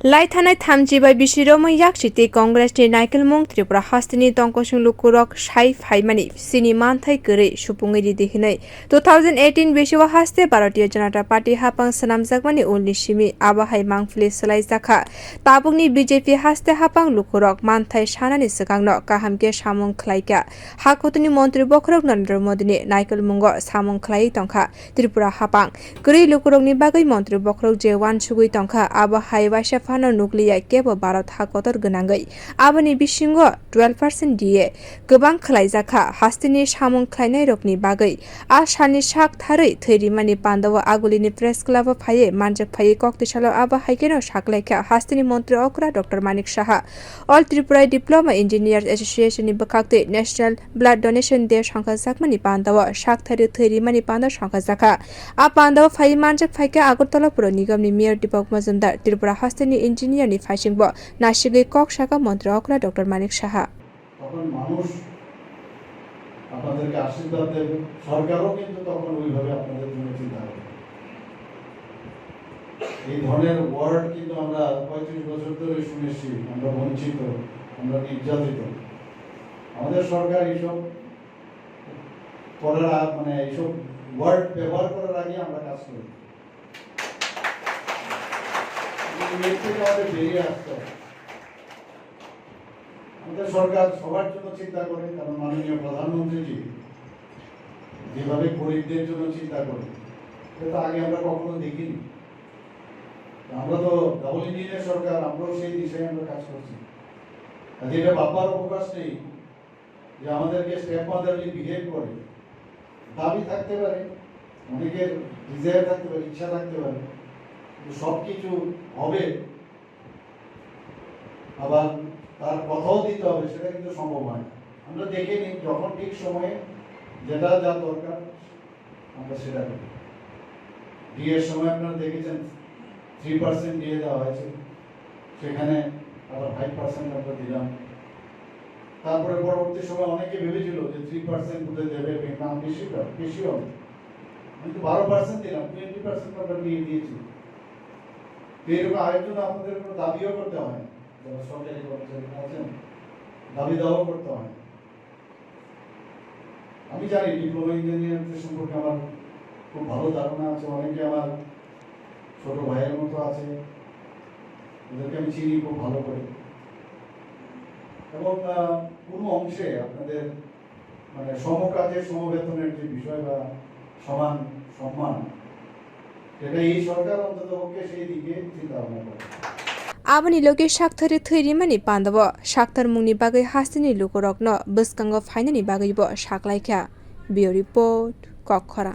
लाइथानाय 30 बिसिरम याकसिति कांग्रेसनि नाइकेल मुं त्रिपुरा हास्तिनि तंकसुं लुकुरक साइ फाइमानि सिनि मानथाइ गरै सुपुङै दिहिनै 2018 बिसिवा हास्ते भारतीय जनता पार्टी हापां सनामजाकमानि उलनि सिमि आबाहाय मांफुलि सोलाय जाखा ताबुंनि बीजेपी हास्ते हापां लुकुरक मानथाइ सानानि सिगांनो काहामके सामुं खलायका हाकुतनि मन्त्री बखरक नरेन्द्र मोदीनि नाइकेल मुंग सामुं खलाय तंखा त्रिपुरा हापां गरै लुकुरकनि बागै मन्त्री बखरक जेवान सुगै तंखा आबाहाय वाइसा नुक्लिया केबो भारत हाकतर गनांगै आबनि बिसिंगो 12% दिए गोबां खलायजाखा हास्तिनि सामुं खलायनाय रकनि बागै आसानि साक थारै थैरिमानि पान्डव आगुलिनि प्रेस क्लब फाये मानजक फाये कक्तिसालो आबा हाइकेनो साकलायखा हास्तिनि मन्त्री अक्रा Dr.Manik Saha all Tripura diploma engineers एसोसिएशननि बखाक्ते नेशनल ब्लाड डोनेशन डे संखा जाकमानि पान्डव साक थारै थैरिमानि पान्डव संखा जाखा आ पान्डव फाये मानजक फायके आगरतला पुर निगमनि मेयर दीपक मजुमदार त्रिपुरा हास्तिनि इंजिनियरनि फाइसिंग नासिगै কক শাখা মন্ত্রী অকরা Dr.Manik সাহা তখন মানুষ আপনাদেরকে আশীর্বাদ দেবে সরকারও কিন্তু তখন ওইভাবে আপনাদের জন্য চিন্তা করবে এই ধরনের ওয়ার্ড কিন্তু আমরা 35 বছর ধরে শুনেছি আমরা বঞ্চিত আমরা নির্যাতিত আমাদের সরকার এইসব করার মানে এইসব ওয়ার্ড ব্যবহার করার আগে আমরা কাজ করি আমাদের সরকার সবার জন্য চিন্তা করে কারণ মাননীয় প্রধানমন্ত্রীজি যেভাবে গরিবদের জন্য চিন্তা করে সেটা আগে আমরা কখনো দেখিনি আমরা তো ডাবল ইঞ্জিনের সরকার আমরাও সেই দিশায় আমরা কাজ করছি যেটা বাবার অবকাশ নেই যে আমাদেরকে স্টেপ মাদারলি বিহেভ করে দাবি থাকতে পারে অনেকের ডিজায়ার থাকতে পারে ইচ্ছা থাকতে পারে সবকিছু হবে আবার তার কথাও দিতে হবে সেটা কিন্তু সম্ভব হয় না আমরা দেখে নিই যখন ঠিক সময়ে যেটা যা দরকার আমরা সেটা করি ডিএর সময় আপনারা দেখেছেন 3% দিয়ে দেওয়া হয়েছে সেখানে আবার 5% আমরা দিলাম তারপরে পরবর্তী সময় অনেকে ভেবেছিল যে 3% বুঝে দেবে বেতন বেশি হবে কিন্তু 12% দিলাম 20% আমরা দিয়ে দিয়েছি এরকম আয়োজন আপনাদের কোনো দাবিও করতে হয় যারা সরকারি কর্মচারী আছেন দাবি দাওয়াও করতে হয় আমি জানি ডিপ্লোমা ইঞ্জিনিয়ারদের সম্পর্কে আমার খুব ভালো ধারণা আছে অনেকে আমার ছোট ভাইয়ের মতো আছে ওদেরকে আমি চিনি খুব ভালো করে এবং কোনো অংশে আপনাদের মানে সমকাজের সমবেতনের যে বিষয় বা সমান সম্মান সেটা এই সরকার অন্তত পক্ষে সেই দিকে চিন্তা ভাবনা করে आबनि लोके साक्थारि थैरिमानि पान्डव साक्थार मुंनि बागै हास्तिनि लुकुरकनो बसकांग फाइनानि बागैबो साकलायखा बियो रिपोर्ट कखरा।